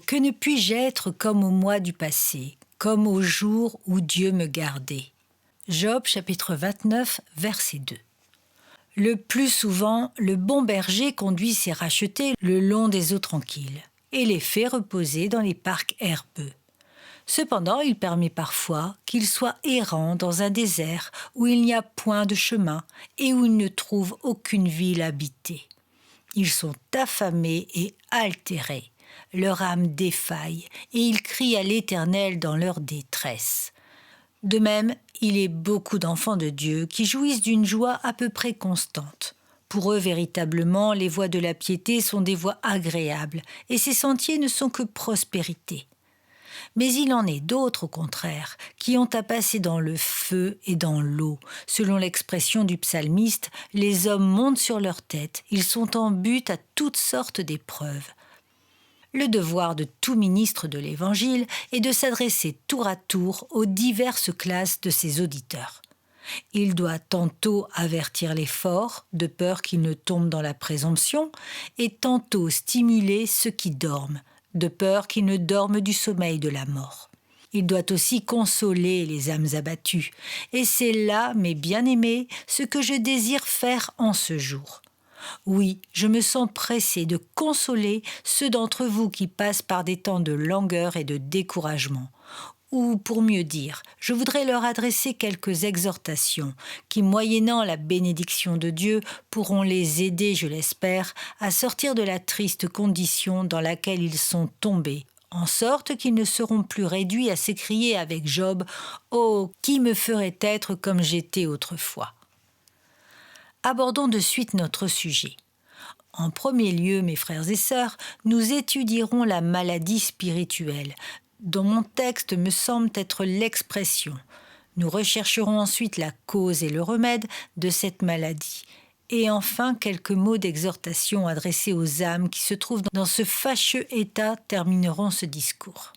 que ne puis-je être comme au mois du passé, comme au jour où Dieu me gardait. Job chapitre 29, verset 2. Le plus souvent, le bon berger conduit ses rachetés le long des eaux tranquilles et les fait reposer dans les parcs herbeux. Cependant, il permet parfois qu'ils soient errants dans un désert où il n'y a point de chemin et où ils ne trouvent aucune ville habitée. Ils sont affamés et altérés, leur âme défaille et ils crient à l'Éternel dans leur détresse. De même, il est beaucoup d'enfants de Dieu qui jouissent d'une joie à peu près constante. Pour eux, véritablement, les voies de la piété sont des voies agréables et ces sentiers ne sont que prospérité. Mais il en est d'autres, au contraire, qui ont à passer dans le feu et dans l'eau. Selon l'expression du psalmiste, les hommes montent sur leur tête, ils sont en butte à toutes sortes d'épreuves. Le devoir de tout ministre de l'Évangile est de s'adresser tour à tour aux diverses classes de ses auditeurs. Il doit tantôt avertir les forts, de peur qu'ils ne tombent dans la présomption, et tantôt stimuler ceux qui dorment, de peur qu'ils ne dorment du sommeil de la mort. Il doit aussi consoler les âmes abattues, et c'est là, mes bien-aimés, ce que je désire faire en ce jour. Oui, je me sens pressé de consoler ceux d'entre vous qui passent par des temps de langueur et de découragement. Ou, pour mieux dire, je voudrais leur adresser quelques exhortations qui, moyennant la bénédiction de Dieu, pourront les aider, je l'espère, à sortir de la triste condition dans laquelle ils sont tombés, en sorte qu'ils ne seront plus réduits à s'écrier avec Job « Oh, qui me ferait être comme j'étais autrefois ?» Abordons de suite notre sujet. En premier lieu, mes frères et sœurs, nous étudierons la maladie spirituelle, dont mon texte me semble être l'expression. Nous rechercherons ensuite la cause et le remède de cette maladie. Et enfin, quelques mots d'exhortation adressés aux âmes qui se trouvent dans ce fâcheux état termineront ce discours.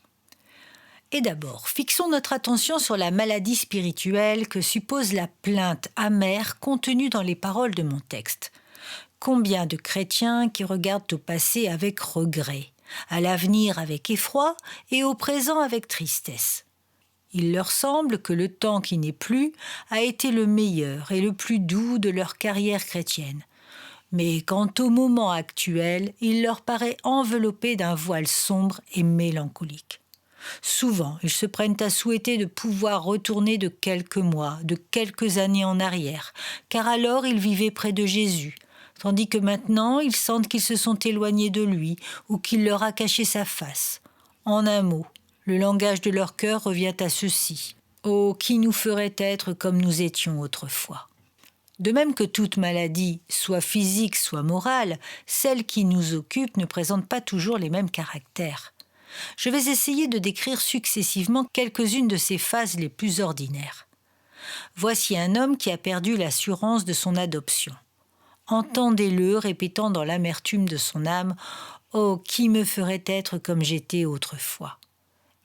Et d'abord, fixons notre attention sur la maladie spirituelle que suppose la plainte amère contenue dans les paroles de mon texte. Combien de chrétiens qui regardent au passé avec regret, à l'avenir avec effroi et au présent avec tristesse. Il leur semble que le temps qui n'est plus a été le meilleur et le plus doux de leur carrière chrétienne. Mais quant au moment actuel, il leur paraît enveloppé d'un voile sombre et mélancolique. Souvent, ils se prennent à souhaiter de pouvoir retourner de quelques mois, de quelques années en arrière, car alors ils vivaient près de Jésus, tandis que maintenant ils sentent qu'ils se sont éloignés de lui ou qu'il leur a caché sa face. En un mot, le langage de leur cœur revient à ceci. « Oh, qui nous ferait être comme nous étions autrefois ?» De même que toute maladie, soit physique, soit morale, celle qui nous occupe ne présente pas toujours les mêmes caractères. Je vais essayer de décrire successivement quelques-unes de ces phases les plus ordinaires. Voici un homme qui a perdu l'assurance de son adoption. Entendez-le répétant dans l'amertume de son âme « Oh, qui me ferait être comme j'étais autrefois ?»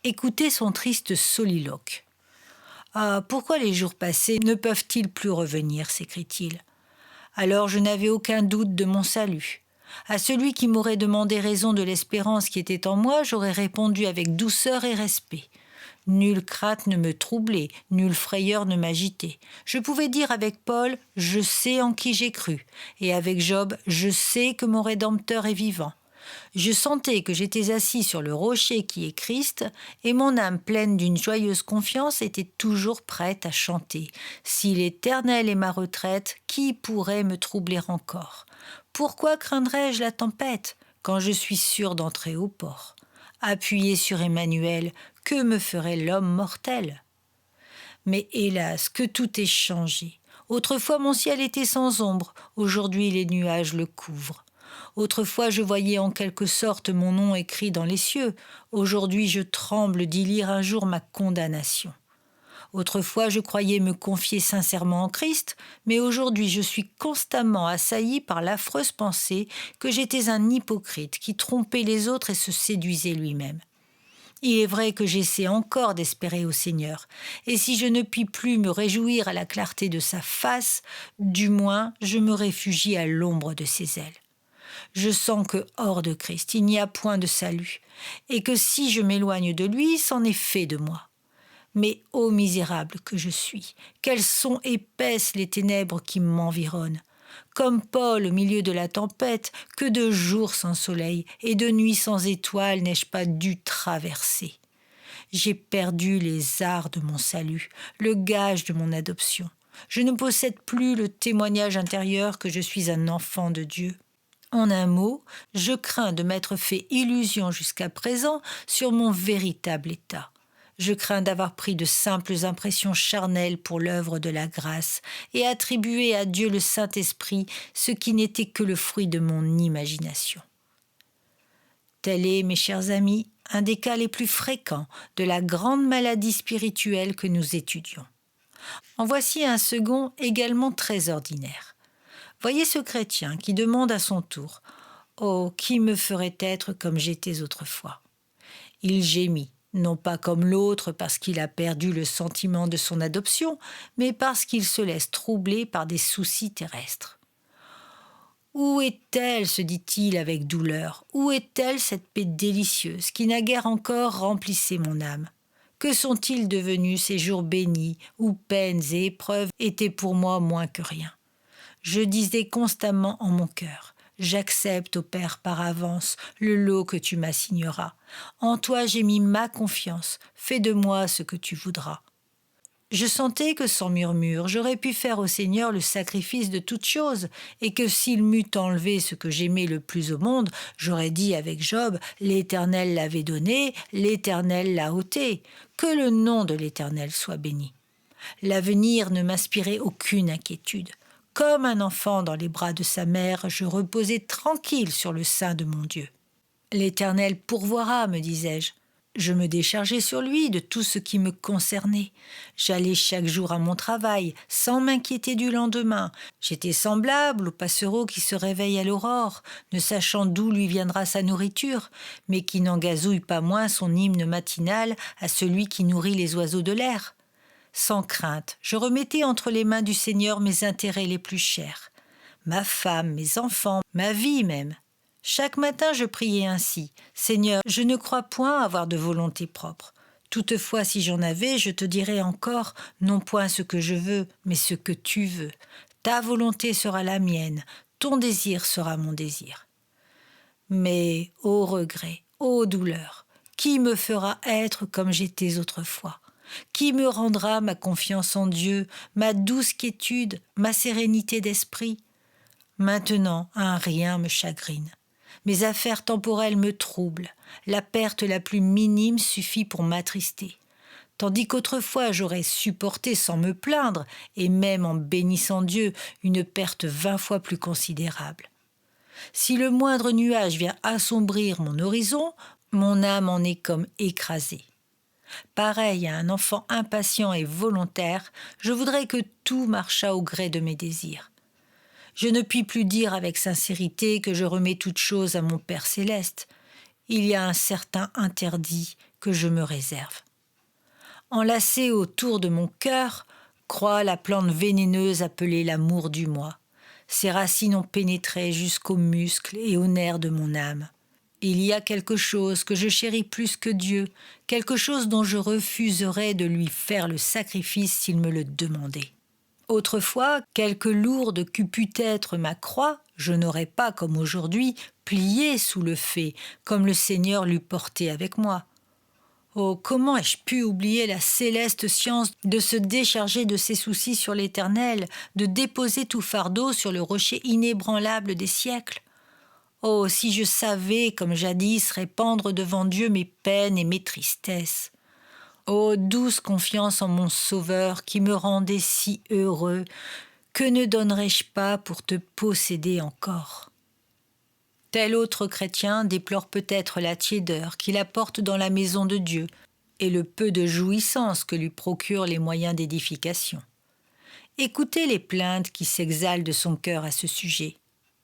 Écoutez son triste soliloque. « Ah, pourquoi les jours passés ne peuvent-ils plus revenir ?» s'écrie-t-il. « Alors je n'avais aucun doute de mon salut. À celui qui m'aurait demandé raison de l'espérance qui était en moi, j'aurais répondu avec douceur et respect. Nulle crainte ne me troublait, nulle frayeur ne m'agitait. Je pouvais dire avec Paul « Je sais en qui j'ai cru » et avec Job « Je sais que mon Rédempteur est vivant. » Je sentais que j'étais assis sur le rocher qui est Christ et mon âme pleine d'une joyeuse confiance était toujours prête à chanter. Si l'Éternel est ma retraite, qui pourrait me troubler encore ? Pourquoi craindrais-je la tempête quand je suis sûr d'entrer au port ? Appuyé sur Emmanuel, que me ferait l'homme mortel ? Mais hélas, que tout est changé. Autrefois mon ciel était sans ombre, aujourd'hui les nuages le couvrent. Autrefois je voyais en quelque sorte mon nom écrit dans les cieux, aujourd'hui je tremble d'y lire un jour ma condamnation. Autrefois je croyais me confier sincèrement en Christ, mais aujourd'hui je suis constamment assailli par l'affreuse pensée que j'étais un hypocrite qui trompait les autres et se séduisait lui-même. Il est vrai que j'essaie encore d'espérer au Seigneur, et si je ne puis plus me réjouir à la clarté de sa face, du moins je me réfugie à l'ombre de ses ailes. Je sens que hors de Christ, il n'y a point de salut, et que si je m'éloigne de lui, c'en est fait de moi. Mais ô misérable que je suis, quelles sont épaisses les ténèbres qui m'environnent. Comme Paul au milieu de la tempête, que de jours sans soleil et de nuits sans étoiles n'ai-je pas dû traverser. J'ai perdu les arts de mon salut, le gage de mon adoption. Je ne possède plus le témoignage intérieur que je suis un enfant de Dieu. En un mot, je crains de m'être fait illusion jusqu'à présent sur mon véritable état. Je crains d'avoir pris de simples impressions charnelles pour l'œuvre de la grâce et attribué à Dieu le Saint-Esprit ce qui n'était que le fruit de mon imagination. Tel est, mes chers amis, un des cas les plus fréquents de la grande maladie spirituelle que nous étudions. En voici un second également très ordinaire. Voyez ce chrétien qui demande à son tour « Oh, qui me ferait être comme j'étais autrefois ?» Il gémit, non pas comme l'autre parce qu'il a perdu le sentiment de son adoption, mais parce qu'il se laisse troubler par des soucis terrestres. Où est-elle, se dit-il avec douleur, où est-elle cette paix délicieuse qui naguère encore remplissait mon âme? Que sont-ils devenus ces jours bénis où peines et épreuves étaient pour moi moins que rien? Je disais constamment en mon cœur: j'accepte, ô Père, par avance, le lot que tu m'assigneras. En toi j'ai mis ma confiance, fais de moi ce que tu voudras. Je sentais que sans murmure, j'aurais pu faire au Seigneur le sacrifice de toutes choses, et que s'il m'eût enlevé ce que j'aimais le plus au monde, j'aurais dit avec Job: l'Éternel l'avait donné, l'Éternel l'a ôté, que le nom de l'Éternel soit béni. L'avenir ne m'inspirait aucune inquiétude. Comme un enfant dans les bras de sa mère, je reposais tranquille sur le sein de mon Dieu. L'Éternel pourvoira, me disais-je. Je me déchargeais sur lui de tout ce qui me concernait. J'allais chaque jour à mon travail, sans m'inquiéter du lendemain. J'étais semblable au passereau qui se réveille à l'aurore, ne sachant d'où lui viendra sa nourriture, mais qui n'en gazouille pas moins son hymne matinal à celui qui nourrit les oiseaux de l'air. Sans crainte, je remettais entre les mains du Seigneur mes intérêts les plus chers. Ma femme, mes enfants, ma vie même. Chaque matin, je priais ainsi: « Seigneur, je ne crois point avoir de volonté propre. Toutefois, si j'en avais, je te dirais encore, non point ce que je veux, mais ce que tu veux. Ta volonté sera la mienne, ton désir sera mon désir. » Mais, ô regret, ô douleur, qui me fera être comme j'étais autrefois? Qui me rendra ma confiance en Dieu, ma douce quiétude, ma sérénité d'esprit? Maintenant, un rien me chagrine. Mes affaires temporelles me troublent. La perte la plus minime suffit pour m'attrister. Tandis qu'autrefois j'aurais supporté sans me plaindre, et même en bénissant Dieu, une perte 20 fois plus considérable. Si le moindre nuage vient assombrir mon horizon, mon âme en est comme écrasée. Pareil à un enfant impatient et volontaire, je voudrais que tout marchât au gré de mes désirs. Je ne puis plus dire avec sincérité que je remets toutes choses à mon Père céleste. Il y a un certain interdit que je me réserve. Enlacée autour de mon cœur croît la plante vénéneuse appelée l'amour du moi. Ses racines ont pénétré jusqu'aux muscles et aux nerfs de mon âme. Il y a quelque chose que je chéris plus que Dieu, quelque chose dont je refuserais de lui faire le sacrifice s'il me le demandait. Autrefois, quelque lourde qu'eût pu être ma croix, je n'aurais pas, comme aujourd'hui, plié sous le fait, comme le Seigneur l'eût porté avec moi. Oh, comment ai-je pu oublier la céleste science de se décharger de ses soucis sur l'Éternel, de déposer tout fardeau sur le rocher inébranlable des siècles? Oh, si je savais, comme jadis, répandre devant Dieu mes peines et mes tristesses! Ô douce confiance en mon Sauveur qui me rendait si heureux, que ne donnerais-je pas pour te posséder encore? Tel autre chrétien déplore peut-être la tiédeur qu'il apporte dans la maison de Dieu et le peu de jouissance que lui procurent les moyens d'édification. Écoutez les plaintes qui s'exhalent de son cœur à ce sujet.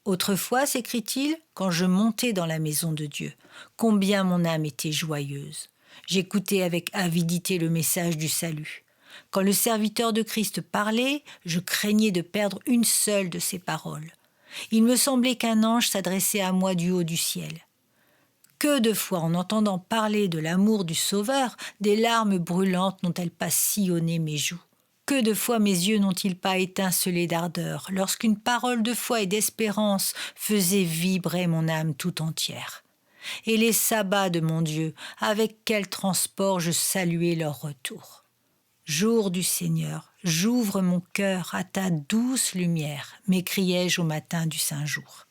Autrefois, s'écrie-t-il, quand je montais dans la maison de Dieu, combien mon âme était joyeuse. J'écoutais avec avidité le message du salut. Quand le serviteur de Christ parlait, je craignais de perdre une seule de ses paroles. Il me semblait qu'un ange s'adressait à moi du haut du ciel. Que de fois, en entendant parler de l'amour du Sauveur, des larmes brûlantes n'ont-elles pas sillonné mes joues? Que de fois mes yeux n'ont-ils pas étincelé d'ardeur lorsqu'une parole de foi et d'espérance faisait vibrer mon âme tout entière? Et les sabbats de mon Dieu, avec quel transport je saluais leur retour. Jour du Seigneur, j'ouvre mon cœur à ta douce lumière, m'écriai-je au matin du Saint-Jour.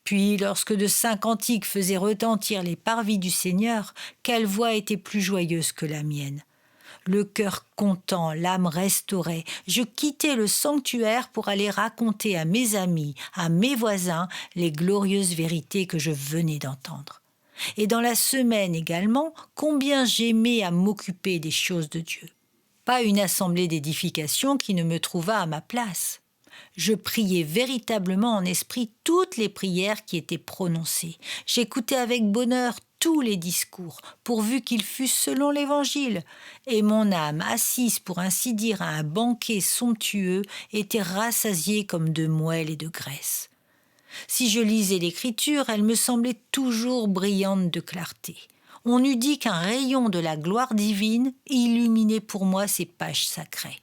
Puis, lorsque de saints cantiques faisaient retentir les parvis du Seigneur, quelle voix était plus joyeuse que la mienne? Le cœur content, l'âme restaurée, je quittai le sanctuaire pour aller raconter à mes amis, à mes voisins, les glorieuses vérités que je venais d'entendre. Et dans la semaine également, combien j'aimais à m'occuper des choses de Dieu. Pas une assemblée d'édification qui ne me trouvât à ma place. Je priais véritablement en esprit toutes les prières qui étaient prononcées. J'écoutais avec bonheur tous les discours, pourvu qu'ils fussent selon l'Évangile. Et mon âme, assise pour ainsi dire à un banquet somptueux, était rassasiée comme de moelle et de graisse. Si je lisais l'Écriture, elle me semblait toujours brillante de clarté. On eût dit qu'un rayon de la gloire divine illuminait pour moi ces pages sacrées.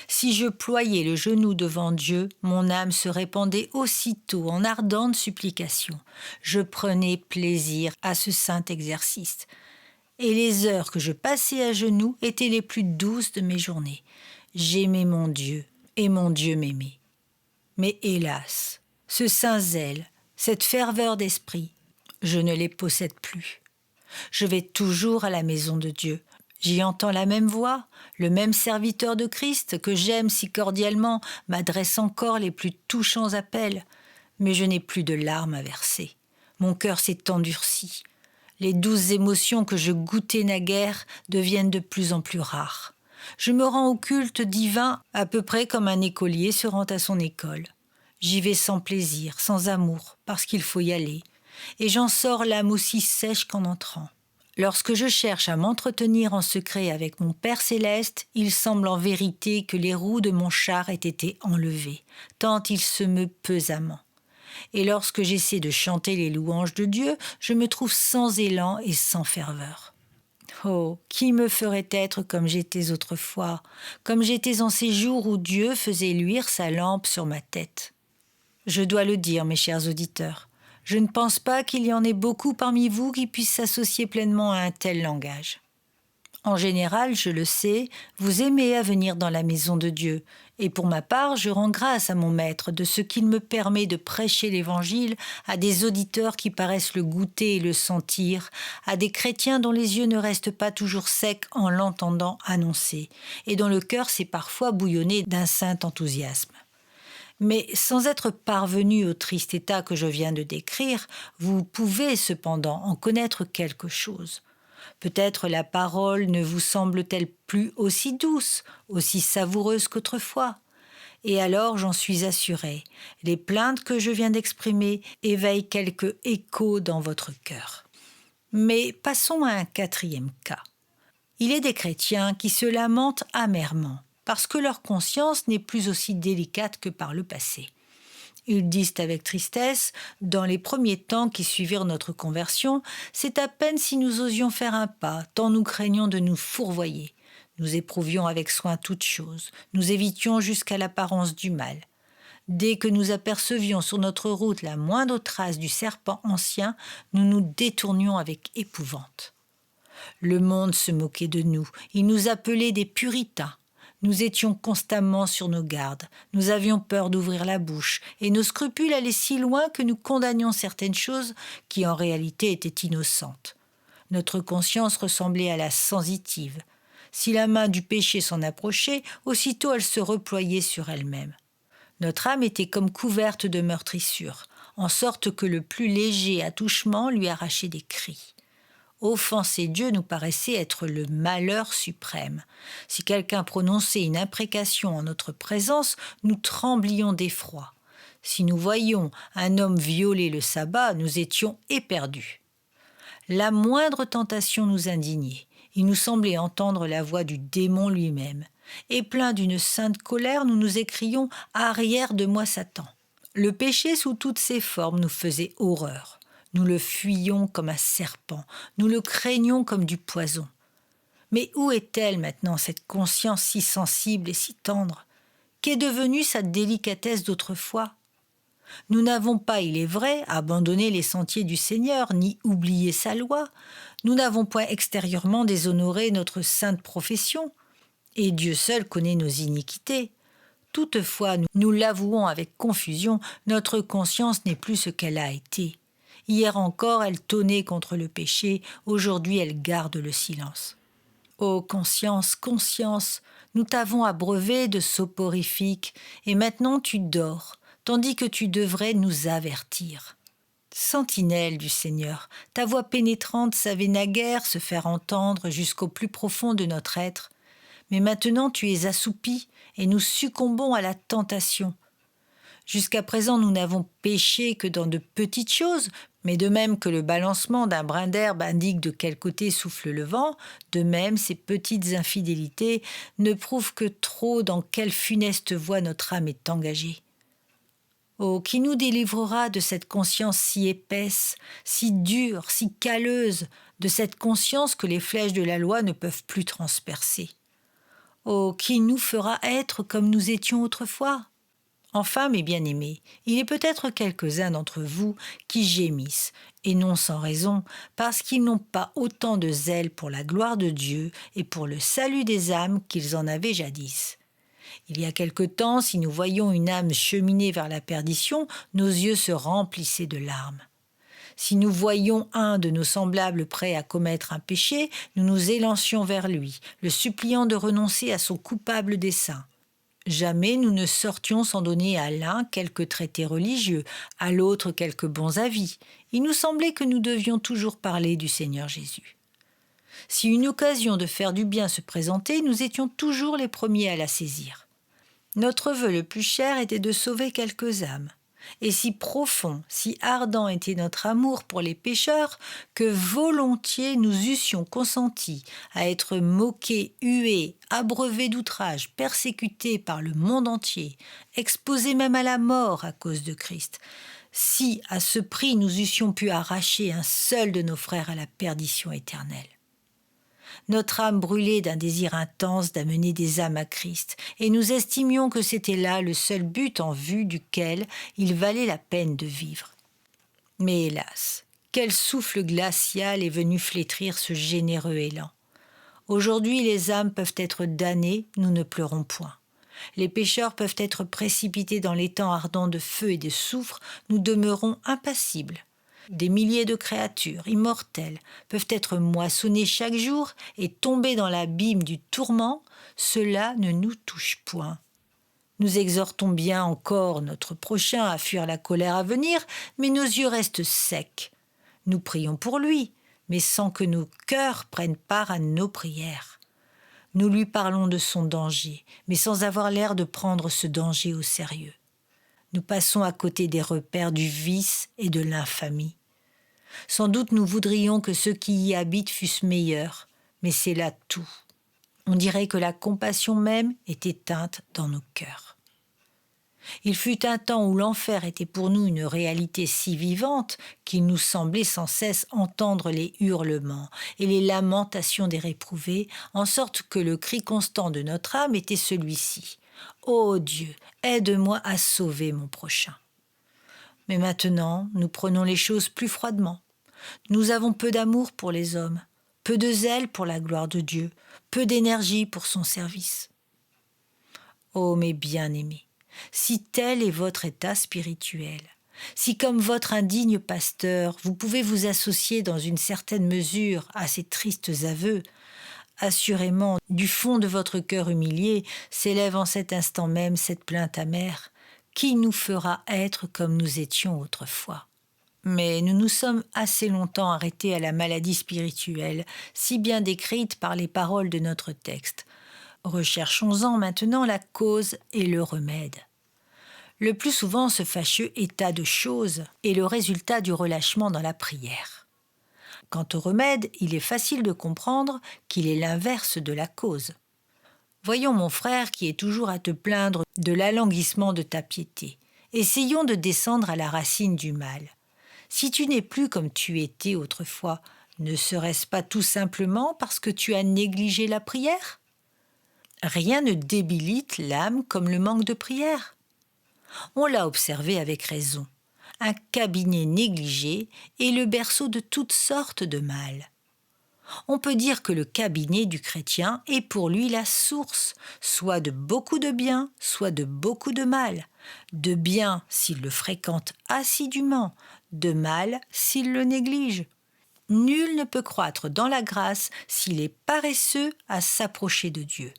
Si je ployais le genou devant Dieu, mon âme se répandait aussitôt en ardente supplication. Je prenais plaisir à ce saint exercice. Et les heures que je passais à genoux étaient les plus douces de mes journées. J'aimais mon Dieu, et mon Dieu m'aimait. Mais hélas, ce saint zèle, cette ferveur d'esprit, je ne les possède plus. Je vais toujours à la maison de Dieu. J'y entends la même voix, le même serviteur de Christ que j'aime si cordialement m'adresse encore les plus touchants appels. Mais je n'ai plus de larmes à verser. Mon cœur s'est endurci. Les douces émotions que je goûtais naguère deviennent de plus en plus rares. Je me rends au culte divin à peu près comme un écolier se rend à son école. J'y vais sans plaisir, sans amour, parce qu'il faut y aller. Et j'en sors l'âme aussi sèche qu'en entrant. Lorsque je cherche à m'entretenir en secret avec mon Père céleste, il semble en vérité que les roues de mon char aient été enlevées, tant il se meut pesamment. Et lorsque j'essaie de chanter les louanges de Dieu, je me trouve sans élan et sans ferveur. Oh, qui me ferait être comme j'étais autrefois, comme j'étais en ces jours où Dieu faisait luire sa lampe sur ma tête? Je dois le dire, mes chers auditeurs, je ne pense pas qu'il y en ait beaucoup parmi vous qui puissent s'associer pleinement à un tel langage. En général, je le sais, vous aimez à venir dans la maison de Dieu, et pour ma part, je rends grâce à mon Maître de ce qu'il me permet de prêcher l'Évangile à des auditeurs qui paraissent le goûter et le sentir, à des chrétiens dont les yeux ne restent pas toujours secs en l'entendant annoncer, et dont le cœur s'est parfois bouillonné d'un saint enthousiasme. Mais sans être parvenu au triste état que je viens de décrire, vous pouvez cependant en connaître quelque chose. Peut-être la parole ne vous semble-t-elle plus aussi douce, aussi savoureuse qu'autrefois. Et alors, j'en suis assurée, les plaintes que je viens d'exprimer éveillent quelque écho dans votre cœur. Mais passons à un quatrième cas. Il est des chrétiens qui se lamentent amèrement, parce que leur conscience n'est plus aussi délicate que par le passé. Ils disent avec tristesse, dans les premiers temps qui suivirent notre conversion, c'est à peine si nous osions faire un pas, tant nous craignions de nous fourvoyer. Nous éprouvions avec soin toutes choses, nous évitions jusqu'à l'apparence du mal. Dès que nous apercevions sur notre route la moindre trace du serpent ancien, nous nous détournions avec épouvante. Le monde se moquait de nous, il nous appelait des puritains. Nous étions constamment sur nos gardes, nous avions peur d'ouvrir la bouche, et nos scrupules allaient si loin que nous condamnions certaines choses qui en réalité étaient innocentes. Notre conscience ressemblait à la sensitive. Si la main du péché s'en approchait, aussitôt elle se reployait sur elle-même. Notre âme était comme couverte de meurtrissures, en sorte que le plus léger attouchement lui arrachait des cris. Offenser Dieu nous paraissait être le malheur suprême. Si quelqu'un prononçait une imprécation en notre présence, nous tremblions d'effroi. Si nous voyions un homme violer le sabbat, nous étions éperdus. La moindre tentation nous indignait. Il nous semblait entendre la voix du démon lui-même. Et pleins d'une sainte colère, nous nous écrions « Arrière de moi, Satan !» Le péché sous toutes ses formes nous faisait horreur. Nous le fuyions comme un serpent, nous le craignions comme du poison. Mais où est-elle maintenant, cette conscience si sensible et si tendre? Qu'est devenue sa délicatesse d'autrefois? Nous n'avons pas, il est vrai, abandonné les sentiers du Seigneur, ni oublié sa loi. Nous n'avons point extérieurement déshonoré notre sainte profession. Et Dieu seul connaît nos iniquités. Toutefois, nous l'avouons avec confusion, notre conscience n'est plus ce qu'elle a été. Hier encore, elle tonnait contre le péché, aujourd'hui elle garde le silence. Ô conscience, conscience, nous t'avons abreuvé de soporifiques, et maintenant tu dors, tandis que tu devrais nous avertir. Sentinelle du Seigneur, ta voix pénétrante savait naguère se faire entendre jusqu'au plus profond de notre être, mais maintenant tu es assoupi, et nous succombons à la tentation. Jusqu'à présent, nous n'avons péché que dans de petites choses, mais de même que le balancement d'un brin d'herbe indique de quel côté souffle le vent, de même ces petites infidélités ne prouvent que trop dans quelle funeste voie notre âme est engagée. Oh, qui nous délivrera de cette conscience si épaisse, si dure, si calleuse, de cette conscience que les flèches de la loi ne peuvent plus transpercer? Oh, qui nous fera être comme nous étions autrefois? Enfin, mes bien-aimés, il est peut-être quelques-uns d'entre vous qui gémissent, et non sans raison, parce qu'ils n'ont pas autant de zèle pour la gloire de Dieu et pour le salut des âmes qu'ils en avaient jadis. Il y a quelque temps, si nous voyions une âme cheminer vers la perdition, nos yeux se remplissaient de larmes. Si nous voyions un de nos semblables prêt à commettre un péché, nous nous élancions vers lui, le suppliant de renoncer à son coupable dessein. Jamais nous ne sortions sans donner à l'un quelque traité religieux, à l'autre quelques bons avis. Il nous semblait que nous devions toujours parler du Seigneur Jésus. Si une occasion de faire du bien se présentait, nous étions toujours les premiers à la saisir. Notre vœu le plus cher était de sauver quelques âmes. Et si profond, si ardent était notre amour pour les pécheurs, que volontiers nous eussions consenti à être moqués, hués, abreuvés d'outrages, persécutés par le monde entier, exposés même à la mort à cause de Christ, si à ce prix nous eussions pu arracher un seul de nos frères à la perdition éternelle. Notre âme brûlait d'un désir intense d'amener des âmes à Christ, et nous estimions que c'était là le seul but en vue duquel il valait la peine de vivre. Mais hélas, quel souffle glacial est venu flétrir ce généreux élan. Aujourd'hui, les âmes peuvent être damnées, nous ne pleurons point. Les pécheurs peuvent être précipités dans l'étang ardent de feu et de soufre, nous demeurons impassibles. Des milliers de créatures immortelles peuvent être moissonnées chaque jour et tomber dans l'abîme du tourment, cela ne nous touche point. Nous exhortons bien encore notre prochain à fuir la colère à venir, mais nos yeux restent secs. Nous prions pour lui, mais sans que nos cœurs prennent part à nos prières. Nous lui parlons de son danger, mais sans avoir l'air de prendre ce danger au sérieux. Nous passons à côté des repères du vice et de l'infamie. Sans doute nous voudrions que ceux qui y habitent fussent meilleurs, mais c'est là tout. On dirait que la compassion même est éteinte dans nos cœurs. Il fut un temps où l'enfer était pour nous une réalité si vivante qu'il nous semblait sans cesse entendre les hurlements et les lamentations des réprouvés, en sorte que le cri constant de notre âme était celui-ci. « Ô Dieu, aide-moi à sauver mon prochain !» Mais maintenant, nous prenons les choses plus froidement. Nous avons peu d'amour pour les hommes, peu de zèle pour la gloire de Dieu, peu d'énergie pour son service. Ô mes bien-aimés, si tel est votre état spirituel, si comme votre indigne pasteur, vous pouvez vous associer dans une certaine mesure à ces tristes aveux, assurément, du fond de votre cœur humilié, s'élève en cet instant même cette plainte amère. Qui nous fera être comme nous étions autrefois? Mais nous nous sommes assez longtemps arrêtés à la maladie spirituelle, si bien décrite par les paroles de notre texte. Recherchons-en maintenant la cause et le remède. Le plus souvent, ce fâcheux état de choses est le résultat du relâchement dans la prière. Quant au remède, il est facile de comprendre qu'il est l'inverse de la cause. Voyons mon frère qui est toujours à te plaindre de l'alanguissement de ta piété. Essayons de descendre à la racine du mal. Si tu n'es plus comme tu étais autrefois, ne serait-ce pas tout simplement parce que tu as négligé la prière ? Rien ne débilite l'âme comme le manque de prière. On l'a observé avec raison. Un cabinet négligé est le berceau de toutes sortes de mal. On peut dire que le cabinet du chrétien est pour lui la source, soit de beaucoup de bien, soit de beaucoup de mal. De bien s'il le fréquente assidûment, de mal s'il le néglige. Nul ne peut croître dans la grâce s'il est paresseux à s'approcher de Dieu.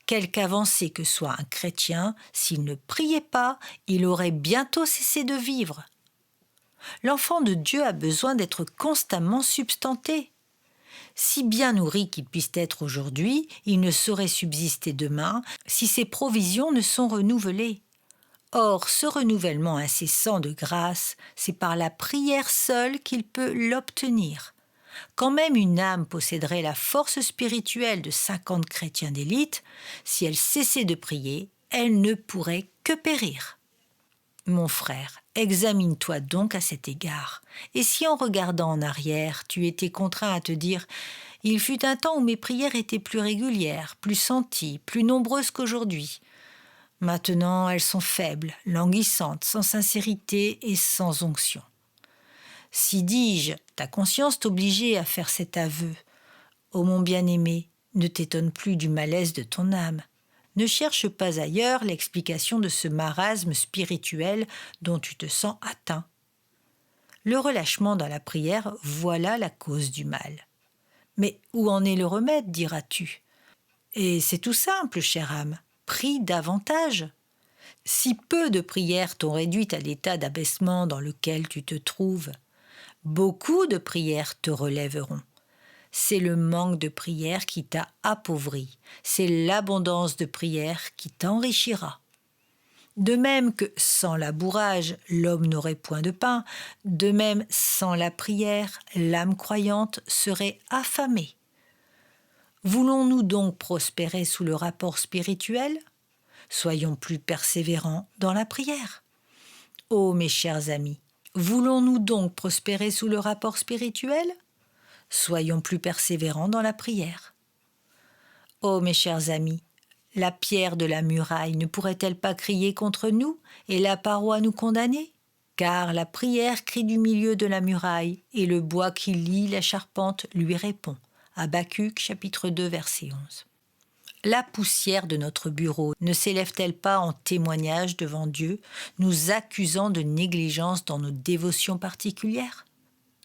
Quelque avancé que soit un chrétien, s'il ne priait pas, il aurait bientôt cessé de vivre. L'enfant de Dieu a besoin d'être constamment substanté. Si bien nourri qu'il puisse être aujourd'hui, il ne saurait subsister demain si ses provisions ne sont renouvelées. Or, ce renouvellement incessant de grâce, c'est par la prière seule qu'il peut l'obtenir. Quand même une âme posséderait la force spirituelle de 50 chrétiens d'élite, si elle cessait de prier, elle ne pourrait que périr. Mon frère, examine-toi donc à cet égard. Et si en regardant en arrière, tu étais contraint à te dire « Il fut un temps où mes prières étaient plus régulières, plus senties, plus nombreuses qu'aujourd'hui. Maintenant, elles sont faibles, languissantes, sans sincérité et sans onction. » Si, dis-je, ta conscience t'obligeait à faire cet aveu, ô mon bien-aimé, ne t'étonne plus du malaise de ton âme. Ne cherche pas ailleurs l'explication de ce marasme spirituel dont tu te sens atteint. Le relâchement dans la prière, voilà la cause du mal. Mais où en est le remède, diras-tu ? Et c'est tout simple, chère âme, prie davantage. Si peu de prières t'ont réduite à l'état d'abaissement dans lequel tu te trouves, beaucoup de prières te relèveront. C'est le manque de prière qui t'a appauvri. C'est l'abondance de prière qui t'enrichira. De même que sans labourage, l'homme n'aurait point de pain, de même sans la prière, l'âme croyante serait affamée. Voulons-nous donc prospérer sous le rapport spirituel ? Soyons plus persévérants dans la prière. Ô mes chers amis, voulons-nous donc prospérer sous le rapport spirituel ? Soyons plus persévérants dans la prière. Ô mes chers amis, la pierre de la muraille ne pourrait-elle pas crier contre nous et la paroi nous condamner ? Car la prière crie du milieu de la muraille et le bois qui lie la charpente lui répond. Habacuc, chapitre 2, verset 11. La poussière de notre bureau ne s'élève-t-elle pas en témoignage devant Dieu, nous accusant de négligence dans nos dévotions particulières ?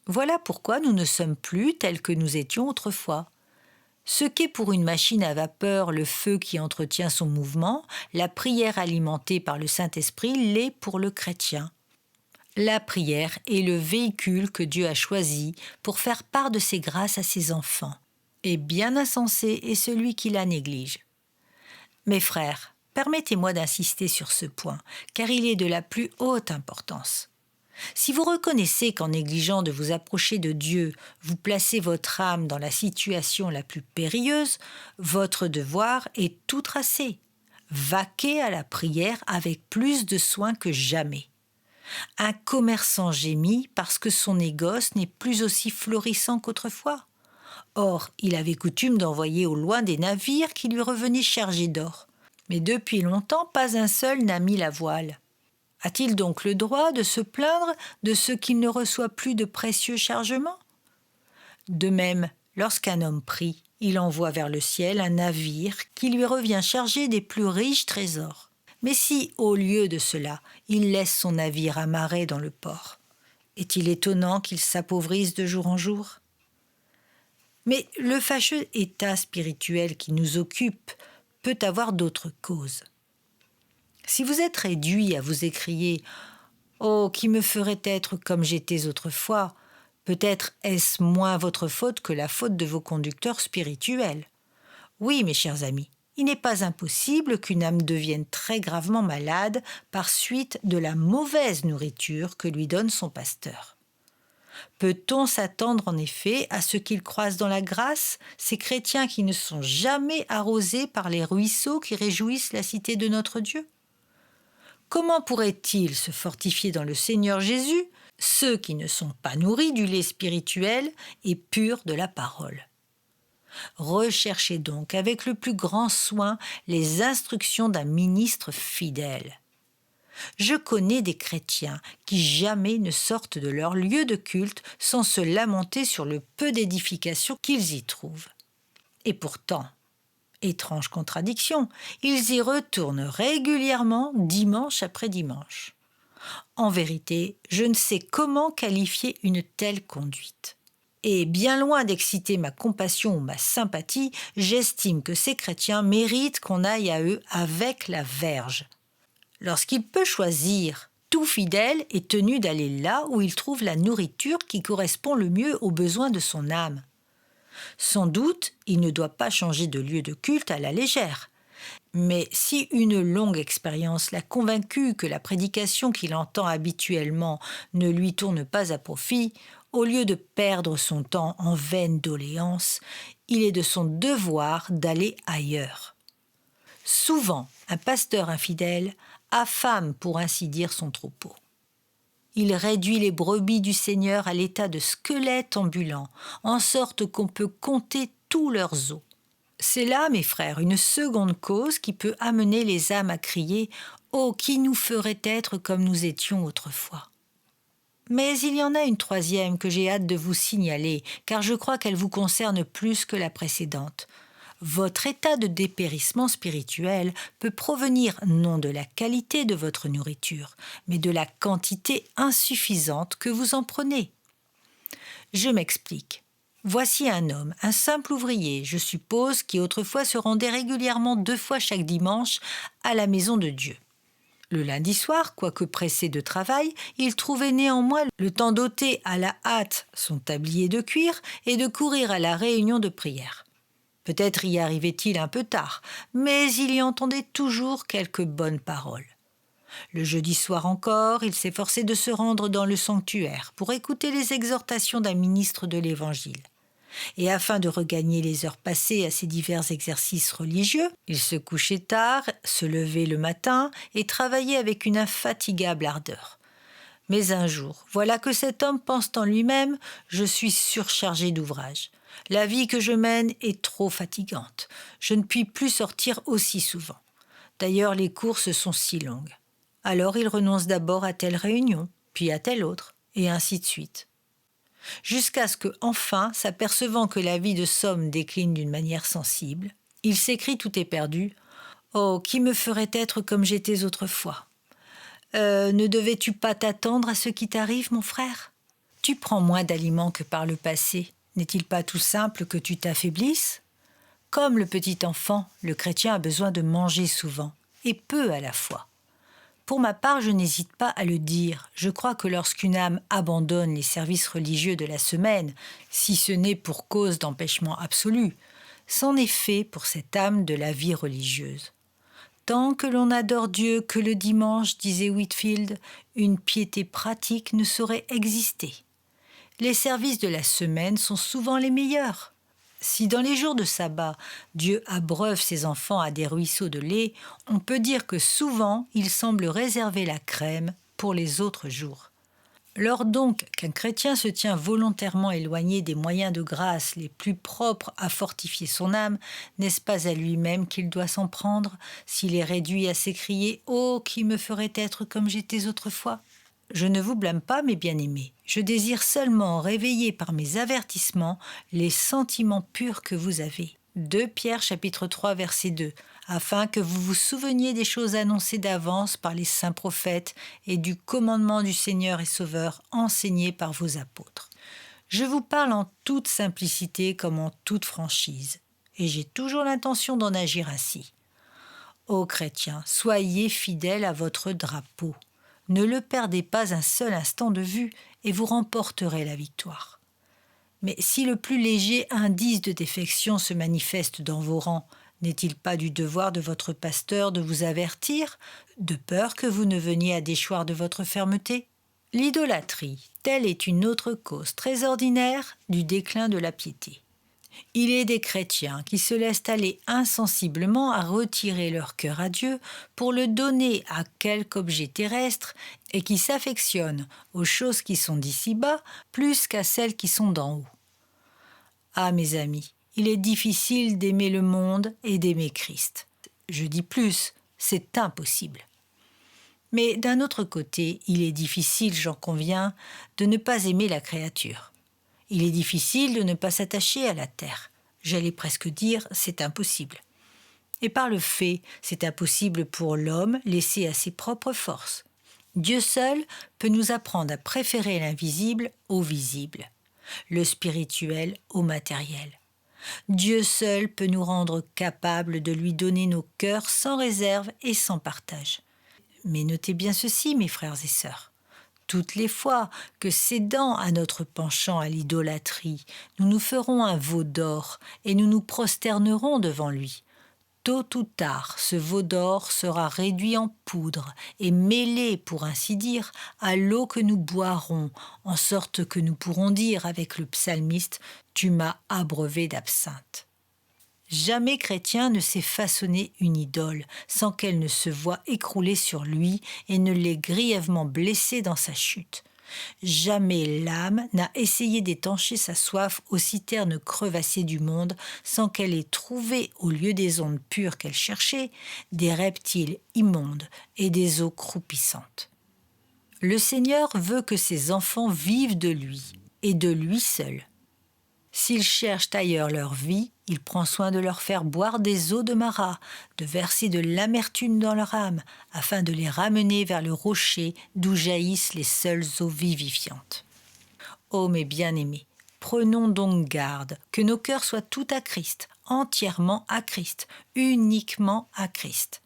Voilà pourquoi nous ne sommes plus tels que nous étions autrefois. Ce qu'est pour une machine à vapeur le feu qui entretient son mouvement, la prière alimentée par le Saint-Esprit l'est pour le chrétien. La prière est le véhicule que Dieu a choisi pour faire part de ses grâces à ses enfants. Et bien insensé est celui qui la néglige. Mes frères, permettez-moi d'insister sur ce point, car il est de la plus haute importance. Si vous reconnaissez qu'en négligeant de vous approcher de Dieu, vous placez votre âme dans la situation la plus périlleuse, votre devoir est tout tracé. Vaquez à la prière avec plus de soin que jamais. Un commerçant gémit parce que son négoce n'est plus aussi florissant qu'autrefois. Or, il avait coutume d'envoyer au loin des navires qui lui revenaient chargés d'or. Mais depuis longtemps, pas un seul n'a mis la voile. A-t-il donc le droit de se plaindre de ce qu'il ne reçoit plus de précieux chargements ? De même, lorsqu'un homme prie, il envoie vers le ciel un navire qui lui revient chargé des plus riches trésors. Mais si, au lieu de cela, il laisse son navire amarré dans le port, est-il étonnant qu'il s'appauvrisse de jour en jour ? Mais le fâcheux état spirituel qui nous occupe peut avoir d'autres causes. Si vous êtes réduit à vous écrier « Oh, qui me ferait être comme j'étais autrefois », peut-être est-ce moins votre faute que la faute de vos conducteurs spirituels. Oui, mes chers amis, il n'est pas impossible qu'une âme devienne très gravement malade par suite de la mauvaise nourriture que lui donne son pasteur. Peut-on s'attendre en effet à ce qu'ils croissent dans la grâce, ces chrétiens qui ne sont jamais arrosés par les ruisseaux qui réjouissent la cité de notre Dieu ? Comment pourraient-ils se fortifier dans le Seigneur Jésus, ceux qui ne sont pas nourris du lait spirituel et purs de la parole? Recherchez donc avec le plus grand soin les instructions d'un ministre fidèle. Je connais des chrétiens qui jamais ne sortent de leur lieu de culte sans se lamenter sur le peu d'édification qu'ils y trouvent. Et pourtant, étrange contradiction, ils y retournent régulièrement dimanche après dimanche. En vérité, je ne sais comment qualifier une telle conduite. Et bien loin d'exciter ma compassion ou ma sympathie, j'estime que ces chrétiens méritent qu'on aille à eux avec la verge. Lorsqu'il peut choisir, tout fidèle est tenu d'aller là où il trouve la nourriture qui correspond le mieux aux besoins de son âme. Sans doute, il ne doit pas changer de lieu de culte à la légère. Mais si une longue expérience l'a convaincu que la prédication qu'il entend habituellement ne lui tourne pas à profit, au lieu de perdre son temps en vaines doléances, il est de son devoir d'aller ailleurs. Souvent, un pasteur infidèle affame pour ainsi dire son troupeau. Il réduit les brebis du Seigneur à l'état de squelettes ambulants, en sorte qu'on peut compter tous leurs os. C'est là, mes frères, une seconde cause qui peut amener les âmes à crier « Oh, qui nous ferait être comme nous étions autrefois !» Mais il y en a une troisième que j'ai hâte de vous signaler, car je crois qu'elle vous concerne plus que la précédente. Votre état de dépérissement spirituel peut provenir non de la qualité de votre nourriture, mais de la quantité insuffisante que vous en prenez. Je m'explique. Voici un homme, un simple ouvrier, je suppose, qui autrefois se rendait régulièrement 2 fois chaque dimanche à la maison de Dieu. Le lundi soir, quoique pressé de travail, il trouvait néanmoins le temps d'ôter à la hâte son tablier de cuir et de courir à la réunion de prière. Peut-être y arrivait-il un peu tard, mais il y entendait toujours quelques bonnes paroles. Le jeudi soir encore, il s'efforçait de se rendre dans le sanctuaire pour écouter les exhortations d'un ministre de l'Évangile. Et afin de regagner les heures passées à ces divers exercices religieux, il se couchait tard, se levait le matin et travaillait avec une infatigable ardeur. Mais un jour, voilà que cet homme pense en lui-même « Je suis surchargé d'ouvrage. La vie que je mène est trop fatigante. Je ne puis plus sortir aussi souvent. D'ailleurs, les courses sont si longues. » Alors il renonce d'abord à telle réunion, puis à telle autre, et ainsi de suite. Jusqu'à ce que, enfin, s'apercevant que la vie de somme décline d'une manière sensible, il s'écrie tout éperdu « Oh, qui me ferait être comme j'étais autrefois ?» Ne devais-tu pas t'attendre à ce qui t'arrive, mon frère? Tu prends moins d'aliments que par le passé. N'est-il pas tout simple que tu t'affaiblisses? Comme le petit enfant, le chrétien a besoin de manger souvent, et peu à la fois. Pour ma part, je n'hésite pas à le dire. Je crois que lorsqu'une âme abandonne les services religieux de la semaine, si ce n'est pour cause d'empêchement absolu, c'en est fait pour cette âme de la vie religieuse. Tant que l'on adore Dieu que le dimanche, disait Whitefield, une piété pratique ne saurait exister. Les services de la semaine sont souvent les meilleurs. Si dans les jours de sabbat, Dieu abreuve ses enfants à des ruisseaux de lait, on peut dire que souvent il semble réserver la crème pour les autres jours. Lors donc qu'un chrétien se tient volontairement éloigné des moyens de grâce les plus propres à fortifier son âme, n'est-ce pas à lui-même qu'il doit s'en prendre s'il est réduit à s'écrier « Oh, qui me ferait être comme j'étais autrefois ?» Je ne vous blâme pas, mes bien-aimés. Je désire seulement réveiller par mes avertissements les sentiments purs que vous avez. 2 Pierre chapitre 3 verset 2, afin que vous vous souveniez des choses annoncées d'avance par les saints prophètes et du commandement du Seigneur et Sauveur enseigné par vos apôtres. Je vous parle en toute simplicité comme en toute franchise, et j'ai toujours l'intention d'en agir ainsi. Ô chrétiens, soyez fidèles à votre drapeau. Ne le perdez pas un seul instant de vue et vous remporterez la victoire. Mais si le plus léger indice de défection se manifeste dans vos rangs, n'est-il pas du devoir de votre pasteur de vous avertir, de peur que vous ne veniez à déchoir de votre fermeté? L'idolâtrie, telle est une autre cause très ordinaire du déclin de la piété. Il est des chrétiens qui se laissent aller insensiblement à retirer leur cœur à Dieu pour le donner à quelque objet terrestre et qui s'affectionnent aux choses qui sont d'ici-bas plus qu'à celles qui sont d'en haut. Ah, mes amis, il est difficile d'aimer le monde et d'aimer Christ. Je dis plus, c'est impossible. Mais d'un autre côté, il est difficile, j'en conviens, de ne pas aimer la créature. Il est difficile de ne pas s'attacher à la terre. J'allais presque dire, c'est impossible. Et par le fait, c'est impossible pour l'homme laissé à ses propres forces. Dieu seul peut nous apprendre à préférer l'invisible au visible, le spirituel au matériel. Dieu seul peut nous rendre capables de lui donner nos cœurs sans réserve et sans partage. Mais notez bien ceci, mes frères et sœurs. Toutes les fois que cédant à notre penchant à l'idolâtrie, nous nous ferons un veau d'or et nous nous prosternerons devant lui, tôt ou tard, ce veau d'or sera réduit en poudre et mêlé, pour ainsi dire, à l'eau que nous boirons, en sorte que nous pourrons dire avec le psalmiste « Tu m'as abreuvé d'absinthe ». Jamais chrétien ne s'est façonné une idole sans qu'elle ne se voie écrouler sur lui et ne l'ait grièvement blessé dans sa chute. Jamais l'âme n'a essayé d'étancher sa soif aux citernes crevassées du monde sans qu'elle ait trouvé, au lieu des ondes pures qu'elle cherchait, des reptiles immondes et des eaux croupissantes. Le Seigneur veut que ses enfants vivent de lui et de lui seul. S'ils cherchent ailleurs leur vie, il prend soin de leur faire boire des eaux de Mara, de verser de l'amertume dans leur âme, afin de les ramener vers le rocher d'où jaillissent les seules eaux vivifiantes. Ô mes bien-aimés, prenons donc garde que nos cœurs soient tout à Christ, entièrement à Christ, uniquement à Christ.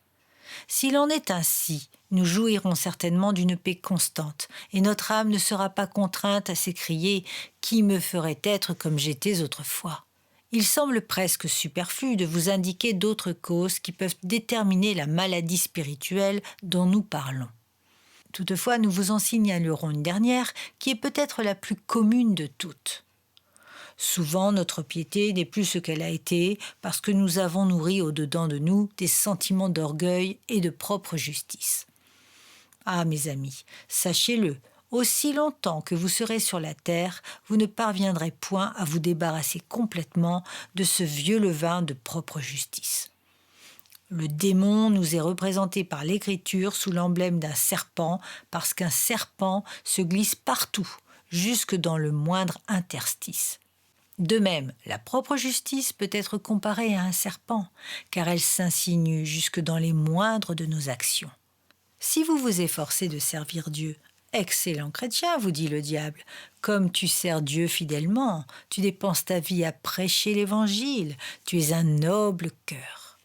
S'il en est ainsi, nous jouirons certainement d'une paix constante, et notre âme ne sera pas contrainte à s'écrier « Qui me ferait être comme j'étais autrefois ?» Il semble presque superflu de vous indiquer d'autres causes qui peuvent déterminer la maladie spirituelle dont nous parlons. Toutefois, nous vous en signalerons une dernière qui est peut-être la plus commune de toutes. Souvent, notre piété n'est plus ce qu'elle a été parce que nous avons nourri au-dedans de nous des sentiments d'orgueil et de propre justice. Ah, mes amis, sachez-le, aussi longtemps que vous serez sur la terre, vous ne parviendrez point à vous débarrasser complètement de ce vieux levain de propre justice. Le démon nous est représenté par l'Écriture sous l'emblème d'un serpent parce qu'un serpent se glisse partout, jusque dans le moindre interstice. De même, la propre justice peut être comparée à un serpent, car elle s'insinue jusque dans les moindres de nos actions. Si vous vous efforcez de servir Dieu, excellent chrétien, vous dit le diable, comme tu sers Dieu fidèlement, tu dépenses ta vie à prêcher l'Évangile, tu es un noble cœur.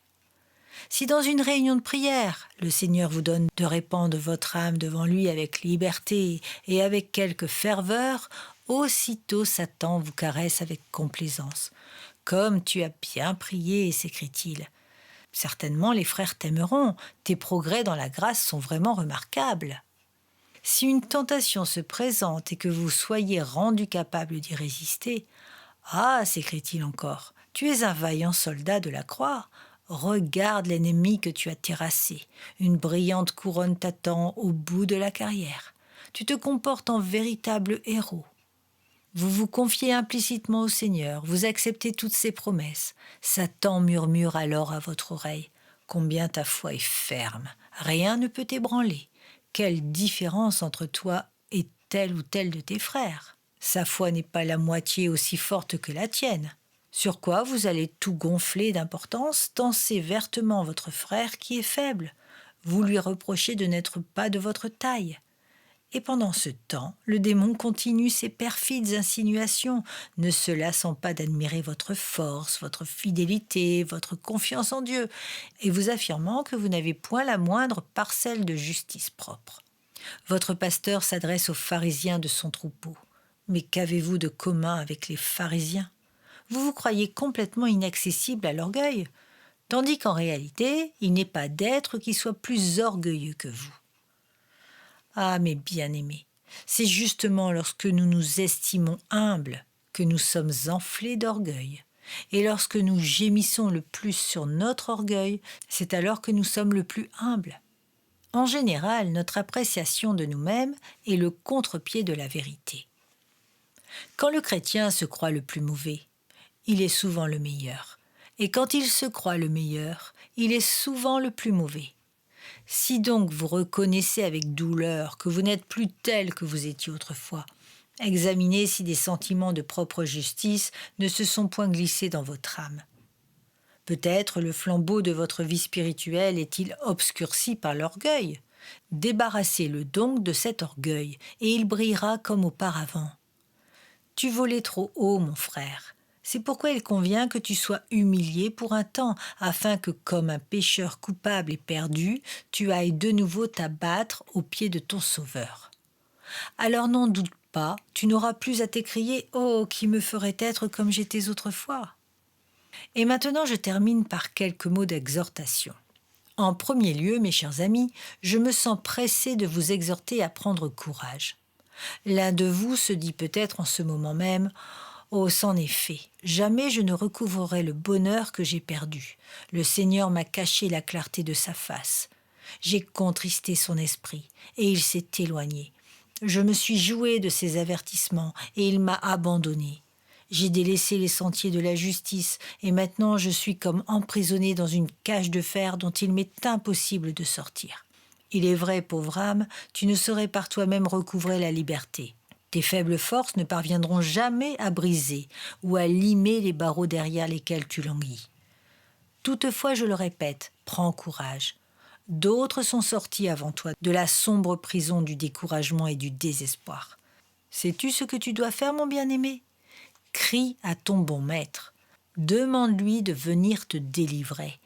Si dans une réunion de prière, le Seigneur vous donne de répandre votre âme devant lui avec liberté et avec quelque ferveur, aussitôt Satan vous caresse avec complaisance. « Comme tu as bien prié », s'écrie-t-il. Certainement les frères t'aimeront, tes progrès dans la grâce sont vraiment remarquables. Si une tentation se présente et que vous soyez rendu capable d'y résister, « Ah », s'écrie-t-il encore, « tu es un vaillant soldat de la croix. Regarde l'ennemi que tu as terrassé. Une brillante couronne t'attend au bout de la carrière. Tu te comportes en véritable héros. Vous vous confiez implicitement au Seigneur, vous acceptez toutes ses promesses. Satan murmure alors à votre oreille. Combien ta foi est ferme, rien ne peut t'ébranler. Quelle différence entre toi et tel ou tel de tes frères. Sa foi n'est pas la moitié aussi forte que la tienne. Sur quoi vous allez tout gonfler d'importance, tancer vertement votre frère qui est faible. Vous lui reprochez de n'être pas de votre taille. Et pendant ce temps, le démon continue ses perfides insinuations, ne se lassant pas d'admirer votre force, votre fidélité, votre confiance en Dieu, et vous affirmant que vous n'avez point la moindre parcelle de justice propre. Votre pasteur s'adresse aux pharisiens de son troupeau. Mais qu'avez-vous de commun avec les pharisiens ? Vous vous croyez complètement inaccessible à l'orgueil, tandis qu'en réalité, il n'est pas d'être qui soit plus orgueilleux que vous. Ah, mes bien-aimés, c'est justement lorsque nous nous estimons humbles que nous sommes enflés d'orgueil. Et lorsque nous gémissons le plus sur notre orgueil, c'est alors que nous sommes le plus humbles. En général, notre appréciation de nous-mêmes est le contre-pied de la vérité. Quand le chrétien se croit le plus mauvais, il est souvent le meilleur. Et quand il se croit le meilleur, il est souvent le plus mauvais. Si donc vous reconnaissez avec douleur que vous n'êtes plus tel que vous étiez autrefois, examinez si des sentiments de propre justice ne se sont point glissés dans votre âme. Peut-être le flambeau de votre vie spirituelle est-il obscurci par l'orgueil. Débarrassez-le donc de cet orgueil, et il brillera comme auparavant. Tu volais trop haut, mon frère. C'est pourquoi il convient que tu sois humilié pour un temps, afin que, comme un pécheur coupable et perdu, tu ailles de nouveau t'abattre aux pieds de ton Sauveur. Alors n'en doute pas, tu n'auras plus à t'écrier « Oh, qui me ferait être comme j'étais autrefois !» Et maintenant, je termine par quelques mots d'exhortation. En premier lieu, mes chers amis, je me sens pressé de vous exhorter à prendre courage. L'un de vous se dit peut-être en ce moment même « Oh, c'en est fait, jamais je ne recouvrerai le bonheur que j'ai perdu. Le Seigneur m'a caché la clarté de sa face. J'ai contristé son esprit, et il s'est éloigné. Je me suis joué de ses avertissements, et il m'a abandonné. J'ai délaissé les sentiers de la justice, et maintenant je suis comme emprisonné dans une cage de fer dont il m'est impossible de sortir. Il est vrai, pauvre âme, tu ne saurais par toi-même recouvrer la liberté. Tes faibles forces ne parviendront jamais à briser ou à limer les barreaux derrière lesquels tu languis. Toutefois, je le répète, prends courage. D'autres sont sortis avant toi de la sombre prison du découragement et du désespoir. Sais-tu ce que tu dois faire, mon bien-aimé ? Crie à ton bon maître. Demande-lui de venir te délivrer.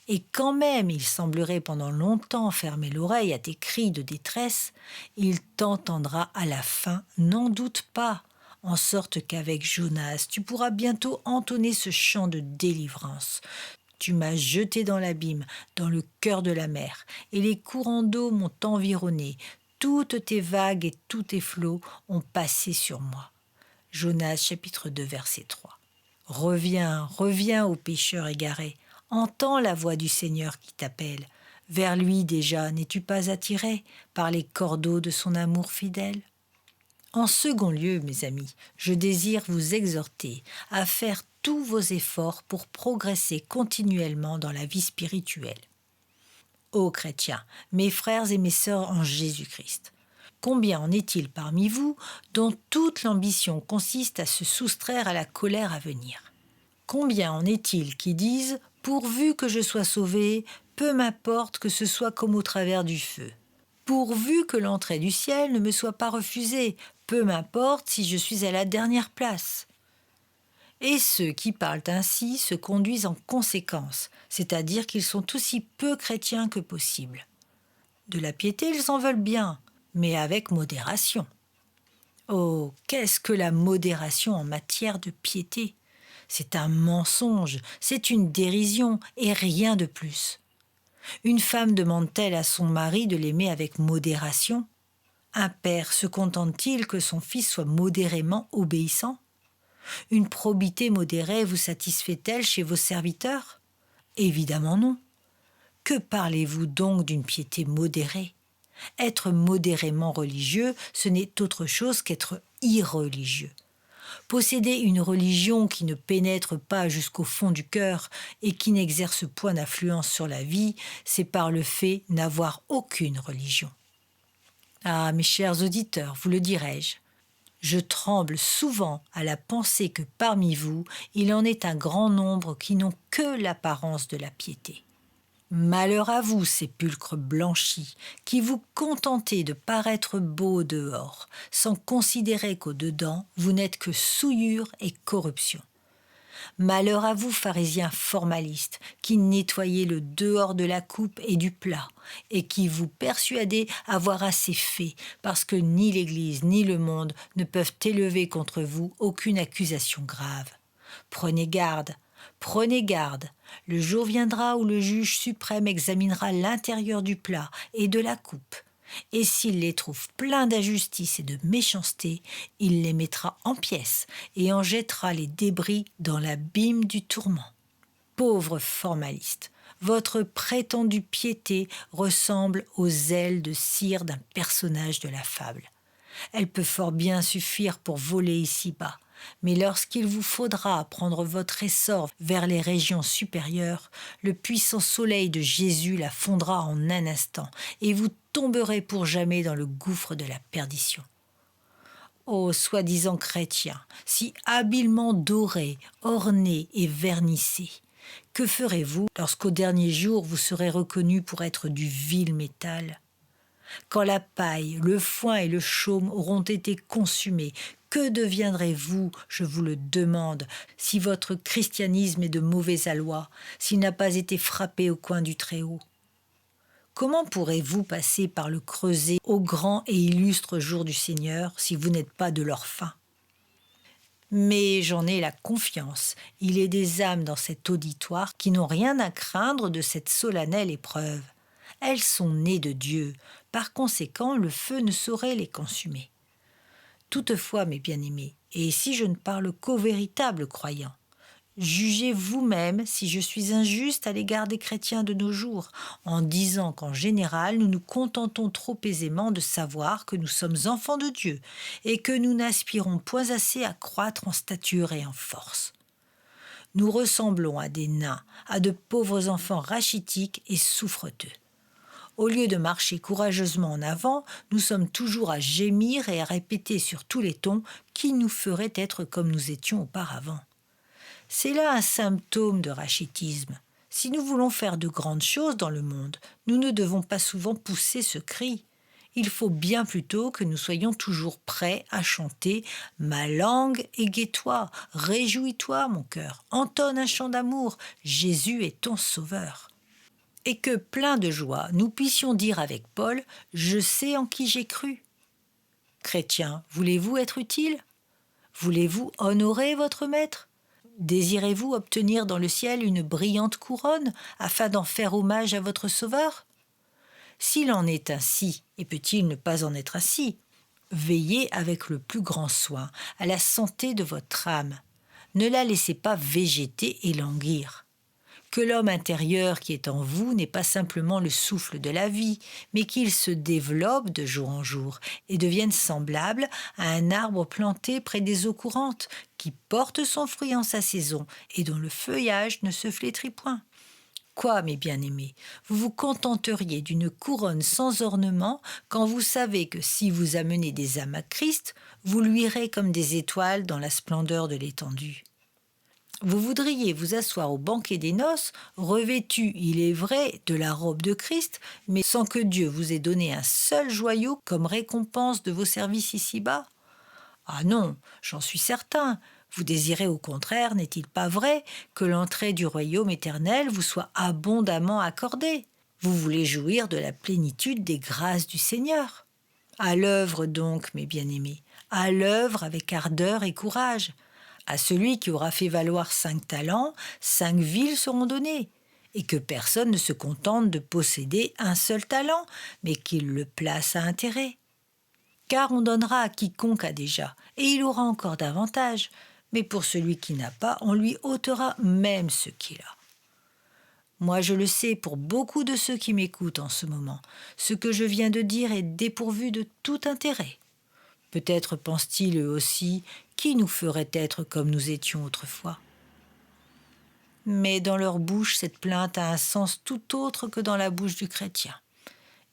Et quand même il semblerait pendant longtemps fermer l'oreille à tes cris de détresse, il t'entendra à la fin, n'en doute pas, en sorte qu'avec Jonas, tu pourras bientôt entonner ce chant de délivrance. Tu m'as jeté dans l'abîme, dans le cœur de la mer, et les courants d'eau m'ont environné. Toutes tes vagues et tous tes flots ont passé sur moi. Jonas chapitre 2 verset 3. Reviens, reviens ô pécheur égaré. Entends la voix du Seigneur qui t'appelle. Vers lui déjà n'es-tu pas attiré par les cordeaux de son amour fidèle ? En second lieu, mes amis, je désire vous exhorter à faire tous vos efforts pour progresser continuellement dans la vie spirituelle. Ô chrétiens, mes frères et mes sœurs en Jésus-Christ, combien en est-il parmi vous dont toute l'ambition consiste à se soustraire à la colère à venir ? Combien en est-il qui disent « Pourvu que je sois sauvé, peu m'importe que ce soit comme au travers du feu. Pourvu que l'entrée du ciel ne me soit pas refusée, peu m'importe si je suis à la dernière place. » Et ceux qui parlent ainsi se conduisent en conséquence, c'est-à-dire qu'ils sont aussi peu chrétiens que possible. De la piété, ils en veulent bien, mais avec modération. Oh, qu'est-ce que la modération en matière de piété ? C'est un mensonge, c'est une dérision et rien de plus. Une femme demande-t-elle à son mari de l'aimer avec modération ? Un père se contente-t-il que son fils soit modérément obéissant ? Une probité modérée vous satisfait-elle chez vos serviteurs ? Évidemment non. Que parlez-vous donc d'une piété modérée ? Être modérément religieux, ce n'est autre chose qu'être irreligieux. Posséder une religion qui ne pénètre pas jusqu'au fond du cœur et qui n'exerce point d'influence sur la vie, c'est par le fait n'avoir aucune religion. Ah, mes chers auditeurs, vous le dirai-je, je tremble souvent à la pensée que parmi vous, il en est un grand nombre qui n'ont que l'apparence de la piété. Malheur à vous, sépulcres blanchis, qui vous contentez de paraître beaux dehors, sans considérer qu'au-dedans, vous n'êtes que souillure et corruption. Malheur à vous, pharisiens formalistes, qui nettoyez le dehors de la coupe et du plat, et qui vous persuadez avoir assez fait, parce que ni l'Église ni le monde ne peuvent élever contre vous aucune accusation grave. Prenez garde, le jour viendra où le juge suprême examinera l'intérieur du plat et de la coupe, Et s'il les trouve pleins d'injustice et de méchanceté, il les mettra en pièces et en jettera les débris dans l'abîme du tourment. Pauvre formaliste, votre prétendue piété ressemble aux ailes de cire d'un personnage de la fable. Elle peut fort bien suffire pour voler ici-bas, mais lorsqu'il vous faudra prendre votre essor vers les régions supérieures, le puissant soleil de Jésus la fondra en un instant, et vous tomberez pour jamais dans le gouffre de la perdition. Ô soi-disant chrétiens, si habilement dorés, ornés et vernissés, que ferez-vous lorsqu'au dernier jour vous serez reconnus pour être du vil métal ? Quand la paille, le foin et le chaume auront été consumés, que deviendrez-vous, je vous le demande, si votre christianisme est de mauvais aloi, s'il n'a pas été frappé au coin du Très-Haut ? Comment pourrez-vous passer par le creuset au grand et illustre jour du Seigneur si vous n'êtes pas de leur fin ? Mais j'en ai la confiance, il est des âmes dans cet auditoire qui n'ont rien à craindre de cette solennelle épreuve. Elles sont nées de Dieu, par conséquent le feu ne saurait les consumer. Toutefois, mes bien-aimés, et si je ne parle qu'aux véritables croyants, jugez vous-même si je suis injuste à l'égard des chrétiens de nos jours, en disant qu'en général, nous nous contentons trop aisément de savoir que nous sommes enfants de Dieu et que nous n'aspirons point assez à croître en stature et en force. Nous ressemblons à des nains, à de pauvres enfants rachitiques et souffreteux. Au lieu de marcher courageusement en avant, nous sommes toujours à gémir et à répéter sur tous les tons qui nous ferait être comme nous étions auparavant. C'est là un symptôme de rachitisme. Si nous voulons faire de grandes choses dans le monde, nous ne devons pas souvent pousser ce cri. Il faut bien plutôt que nous soyons toujours prêts à chanter « Ma langue, égaie-toi, réjouis-toi, mon cœur, entonne un chant d'amour, Jésus est ton sauveur ». Et que, plein de joie, nous puissions dire avec Paul « Je sais en qui j'ai cru ». Chrétiens, voulez-vous être utiles ? Voulez-vous honorer votre maître ? Désirez-vous obtenir dans le ciel une brillante couronne afin d'en faire hommage à votre Sauveur ? S'il en est ainsi, et peut-il ne pas en être ainsi, veillez avec le plus grand soin à la santé de votre âme. Ne la laissez pas végéter et languir. Que l'homme intérieur qui est en vous n'est pas simplement le souffle de la vie, mais qu'il se développe de jour en jour et devienne semblable à un arbre planté près des eaux courantes, qui porte son fruit en sa saison et dont le feuillage ne se flétrit point. Quoi, mes bien-aimés, vous vous contenteriez d'une couronne sans ornement quand vous savez que si vous amenez des âmes à Christ, vous luirez comme des étoiles dans la splendeur de l'étendue. Vous voudriez vous asseoir au banquet des noces, revêtu, il est vrai, de la robe de Christ, mais sans que Dieu vous ait donné un seul joyau comme récompense de vos services ici-bas ? Ah non, j'en suis certain. Vous désirez au contraire, n'est-il pas vrai, que l'entrée du royaume éternel vous soit abondamment accordée ? Vous voulez jouir de la plénitude des grâces du Seigneur. À l'œuvre donc, mes bien-aimés, à l'œuvre avec ardeur et courage. À celui qui aura fait valoir 5 talents, 5 villes seront données, et que personne ne se contente de posséder un seul talent, mais qu'il le place à intérêt. Car on donnera à quiconque a déjà, et il aura encore davantage, mais pour celui qui n'a pas, on lui ôtera même ce qu'il a. Moi, je le sais pour beaucoup de ceux qui m'écoutent en ce moment, ce que je viens de dire est dépourvu de tout intérêt. Peut-être pensent-ils eux aussi qui nous ferait être comme nous étions autrefois. Mais dans leur bouche, cette plainte a un sens tout autre que dans la bouche du chrétien.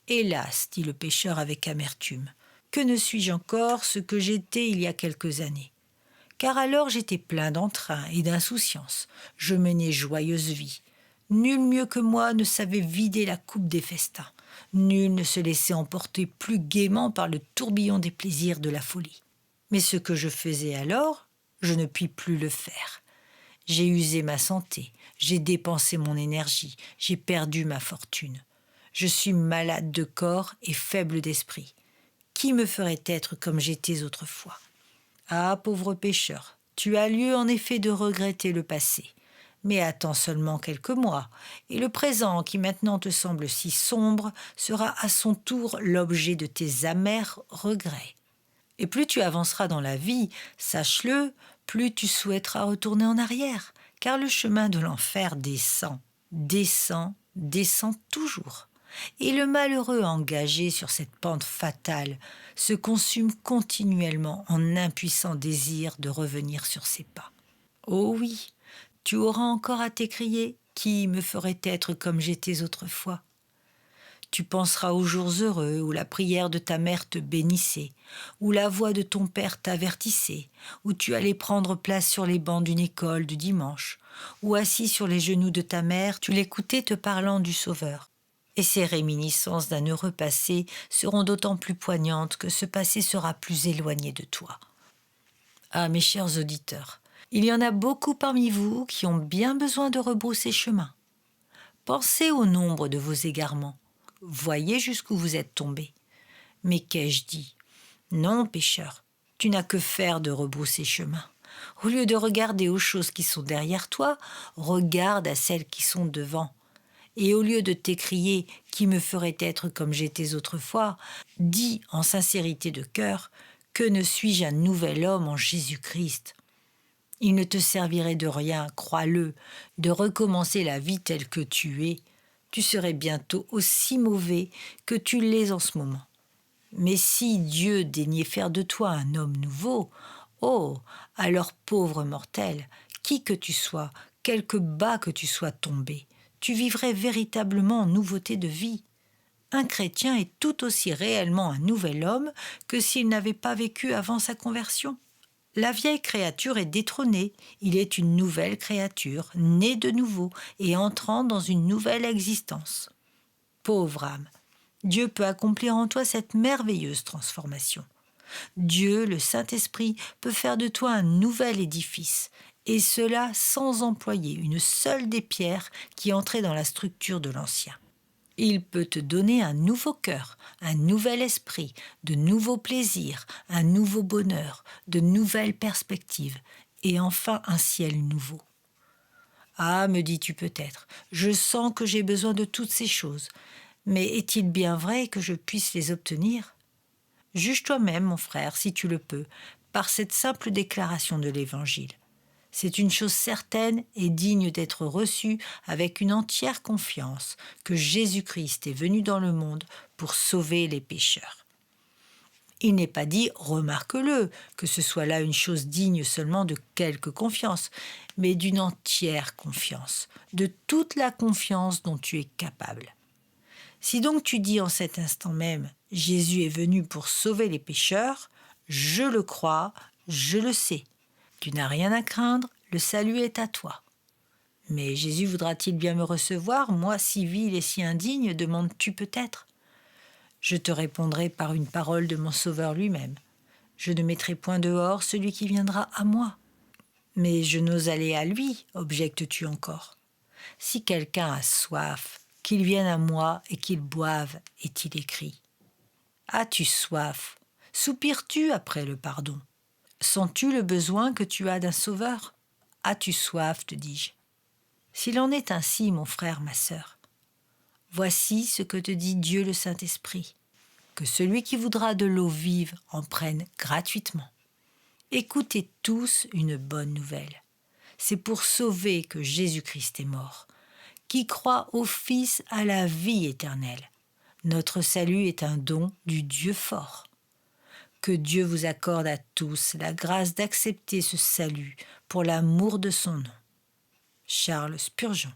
Hélas, dit le pécheur avec amertume, que ne suis-je encore ce que j'étais il y a quelques années ? Car alors j'étais plein d'entrain et d'insouciance, je menais joyeuse vie. Nul mieux que moi ne savait vider la coupe des festins. Nul ne se laissait emporter plus gaiement par le tourbillon des plaisirs de la folie. Mais ce que je faisais alors, je ne puis plus le faire. J'ai usé ma santé, j'ai dépensé mon énergie, j'ai perdu ma fortune. Je suis malade de corps et faible d'esprit. Qui me ferait être comme j'étais autrefois ? Ah, pauvre pécheur, tu as lieu en effet de regretter le passé. Mais attends seulement quelques mois, et le présent qui maintenant te semble si sombre sera à son tour l'objet de tes amers regrets. Et plus tu avanceras dans la vie, sache-le, plus tu souhaiteras retourner en arrière, car le chemin de l'enfer descend, descend, descend toujours. Et le malheureux engagé sur cette pente fatale se consume continuellement en impuissant désir de revenir sur ses pas. Oh oui, tu auras encore à t'écrier « Qui me ferait être comme j'étais autrefois ?» Tu penseras aux jours heureux où la prière de ta mère te bénissait, où la voix de ton père t'avertissait, où tu allais prendre place sur les bancs d'une école du dimanche, où assis sur les genoux de ta mère, tu l'écoutais te parlant du Sauveur. Et ces réminiscences d'un heureux passé seront d'autant plus poignantes que ce passé sera plus éloigné de toi. Ah, mes chers auditeurs, il y en a beaucoup parmi vous qui ont bien besoin de rebrousser chemin. Pensez au nombre de vos égarements. Voyez jusqu'où vous êtes tombés. Mais qu'ai-je dit ? Non, pécheur, tu n'as que faire de rebrousser chemin. Au lieu de regarder aux choses qui sont derrière toi, regarde à celles qui sont devant. Et au lieu de t'écrier « Qui me ferait être comme j'étais autrefois ?» dis en sincérité de cœur « Que ne suis-je un nouvel homme en Jésus-Christ ?» Il ne te servirait de rien, crois-le, de recommencer la vie telle que tu es. Tu serais bientôt aussi mauvais que tu l'es en ce moment. Mais si Dieu daignait faire de toi un homme nouveau, oh, alors pauvre mortel, qui que tu sois, quelque bas que tu sois tombé, tu vivrais véritablement en nouveauté de vie. Un chrétien est tout aussi réellement un nouvel homme que s'il n'avait pas vécu avant sa conversion. La vieille créature est détrônée, il est une nouvelle créature, née de nouveau et entrant dans une nouvelle existence. Pauvre âme, Dieu peut accomplir en toi cette merveilleuse transformation. Dieu, le Saint-Esprit, peut faire de toi un nouvel édifice, et cela sans employer une seule des pierres qui entraient dans la structure de l'ancien. Il peut te donner un nouveau cœur, un nouvel esprit, de nouveaux plaisirs, un nouveau bonheur, de nouvelles perspectives, et enfin un ciel nouveau. Ah, me dis-tu peut-être, je sens que j'ai besoin de toutes ces choses, mais est-il bien vrai que je puisse les obtenir ? Juge toi-même, mon frère, si tu le peux, par cette simple déclaration de l'Évangile. C'est une chose certaine et digne d'être reçue avec une entière confiance que Jésus-Christ est venu dans le monde pour sauver les pécheurs. Il n'est pas dit, remarque-le, que ce soit là une chose digne seulement de quelque confiance, mais d'une entière confiance, de toute la confiance dont tu es capable. Si donc tu dis en cet instant même, Jésus est venu pour sauver les pécheurs, je le crois, je le sais. Tu n'as rien à craindre, le salut est à toi. Mais Jésus voudra-t-il bien me recevoir, moi si vil et si indigne, demandes-tu peut-être ? Je te répondrai par une parole de mon Sauveur lui-même. Je ne mettrai point dehors celui qui viendra à moi. Mais je n'ose aller à lui, objectes-tu encore. Si quelqu'un a soif, qu'il vienne à moi et qu'il boive, est-il écrit. As-tu soif ? Soupires-tu après le pardon ? Sens-tu le besoin que tu as d'un sauveur ? As-tu soif, te dis-je. S'il en est ainsi, mon frère, ma sœur, voici ce que te dit Dieu le Saint-Esprit, que celui qui voudra de l'eau vive en prenne gratuitement. Écoutez tous une bonne nouvelle. C'est pour sauver que Jésus-Christ est mort. Qui croit au Fils a la vie éternelle. Notre salut est un don du Dieu fort. Que Dieu vous accorde à tous la grâce d'accepter ce salut pour l'amour de son nom. Charles Spurgeon.